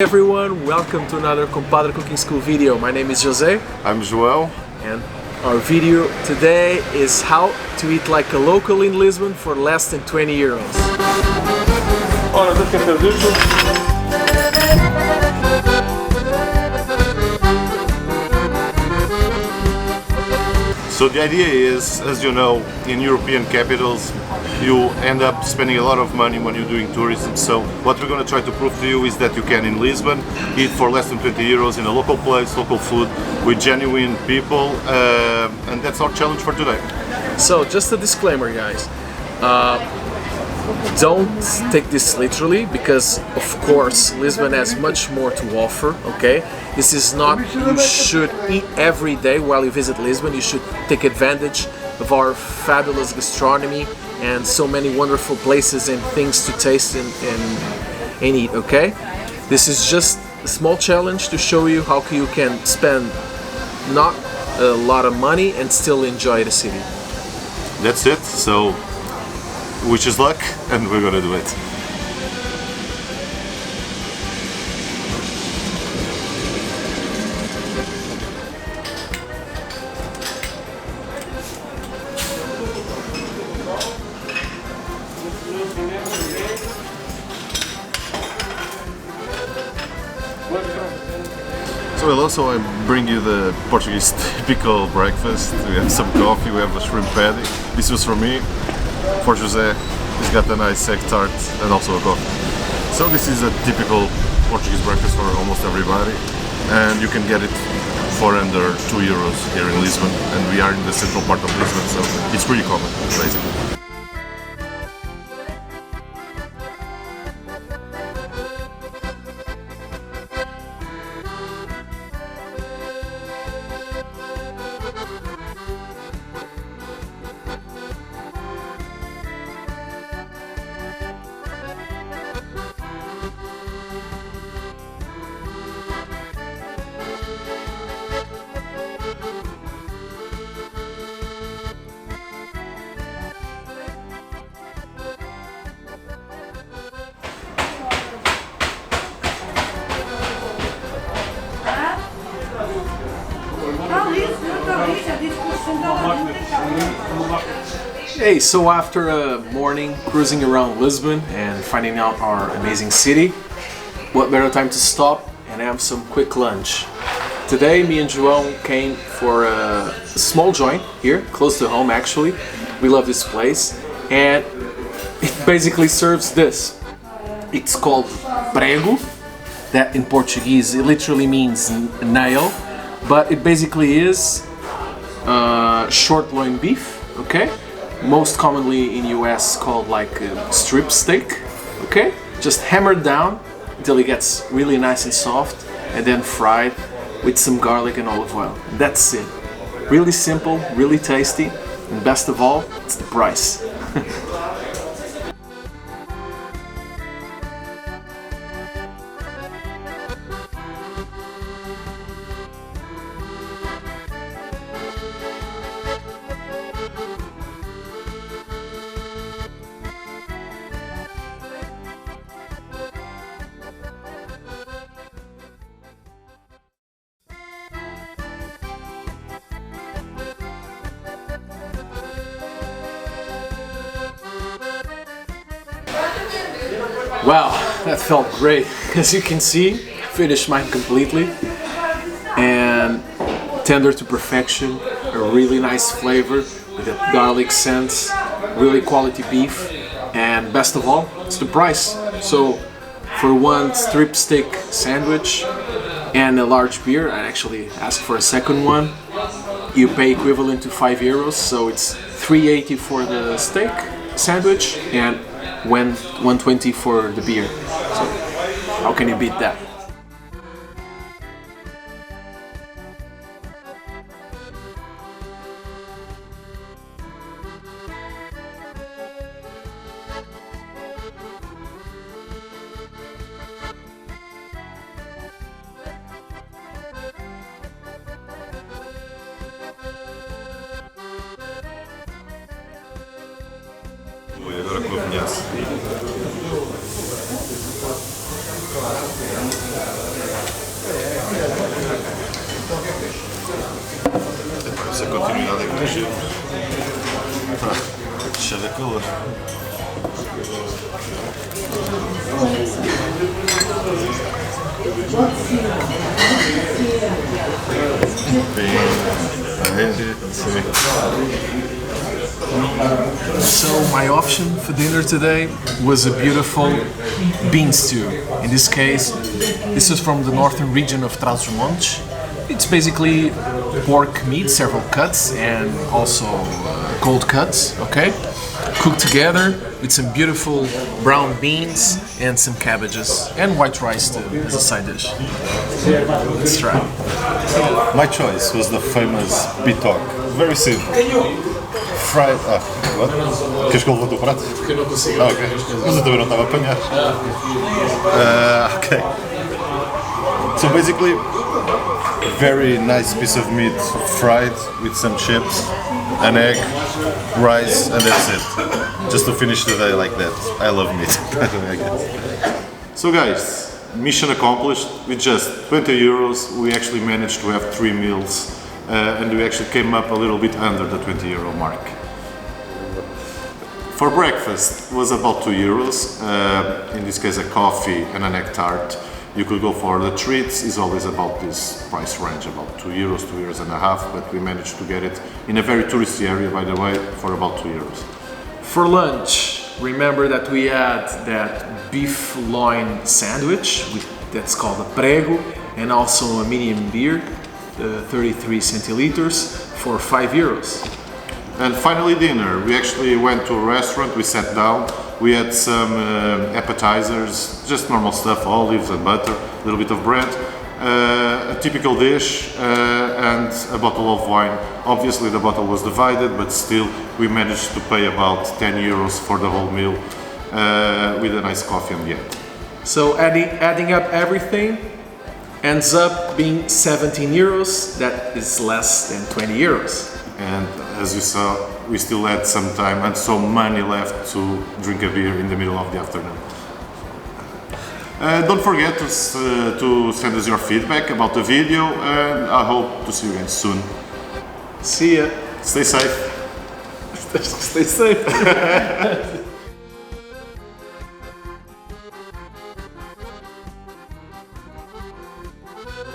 Hey everyone, welcome to another Compadre Cooking School video. My name is José. I'm João. And our video today is how to eat like a local in Lisbon for less than 20 euros. Ora, deixa eu fazer isso. So the idea is, as you know, in European capitals you end up spending a lot of money when you're doing tourism. So what we're going to try to prove to you is that you can in Lisbon eat for less than 20 euros in a local place, local food, with genuine people, and that's our challenge for today. So just a disclaimer guys, don't take this literally because of course Lisbon has much more to offer, okay? This is not, you should eat every day while you visit Lisbon. You should take advantage of our fabulous gastronomy and so many wonderful places and things to taste and eat, okay? This is just a small challenge to show you how you can spend not a lot of money and still enjoy the city. That's it, so wish us luck and we're gonna do it. So hello, so I bring you the Portuguese typical breakfast. We have some coffee, we have a shrimp patty. This was for me. For José, he's got a nice egg tart and also a coffee. So this is a typical Portuguese breakfast for almost everybody. And you can get it for under 2 euros here in Lisbon. And we are in the central part of Lisbon, so it's pretty common, basically. Hey, so after a morning cruising around Lisbon and finding out our amazing city, what better time to stop and have some quick lunch. Today me and João came for a small joint here, close to home actually. We love this place and it basically serves this. It's called prego, that in Portuguese it literally means nail, but it basically is short loin beef, okay? Most commonly in US called like a strip steak, okay? Just hammered down until it gets really nice and soft and then fried with some garlic and olive oil. That's it. Really simple, really tasty, and best of all, it's the price. Wow, that felt great. As you can see, finished mine completely and tender to perfection, a really nice flavor with that garlic scent, really quality beef, and best of all, it's the price. So for one strip steak sandwich and a large beer, I actually asked for a second one, you pay equivalent to 5 euros, so it's 3.80 for the steak sandwich and 120 for the beer. So how can you beat that? Agora que eu conheço. Cheio de calor. So my option for dinner today was a beautiful bean stew. In this case, this is from the northern region of Trás-os-Montes. It's basically pork meat, several cuts, and also cold cuts, okay? Cooked together with some beautiful brown beans and some cabbages and white rice too, as a side dish. Let's try. My choice was the famous bitok. Very simple. Fried. What? Queres que eu levante o prato? Porque eu não consigo. Ok. Mas eu também não estava a apanhar. Ok. So basically, very nice piece of meat fried with some chips, an egg, rice, and that's it. Just to finish the day like that. I love meat. I guess. So guys, mission accomplished. With just 20 euros, we actually managed to have 3 meals, and we actually came up a little bit under the 20 euro mark. For breakfast was about 2 euros, in this case a coffee and an egg tart. You could go for the treats, is always about this price range, about 2 euros, 2 euros and a half, but we managed to get it in a very touristy area, by the way, for about 2 euros. For lunch, remember that we had that beef loin sandwich, that's called a prego, and also a medium beer, 33 centiliters, for 5 euros. And finally dinner, we actually went to a restaurant, we sat down, we had some appetizers, just normal stuff, olives and butter, a little bit of bread, a typical dish, and a bottle of wine. Obviously the bottle was divided, but still we managed to pay about 10 euros for the whole meal, with a nice coffee on the end. So adding up everything ends up being 17 euros, that is less than 20 euros. And as you saw, we still had some time and some money left to drink a beer in the middle of the afternoon. Don't forget to send us your feedback about the video, and I hope to see you again soon. See ya. Stay safe. Stay safe.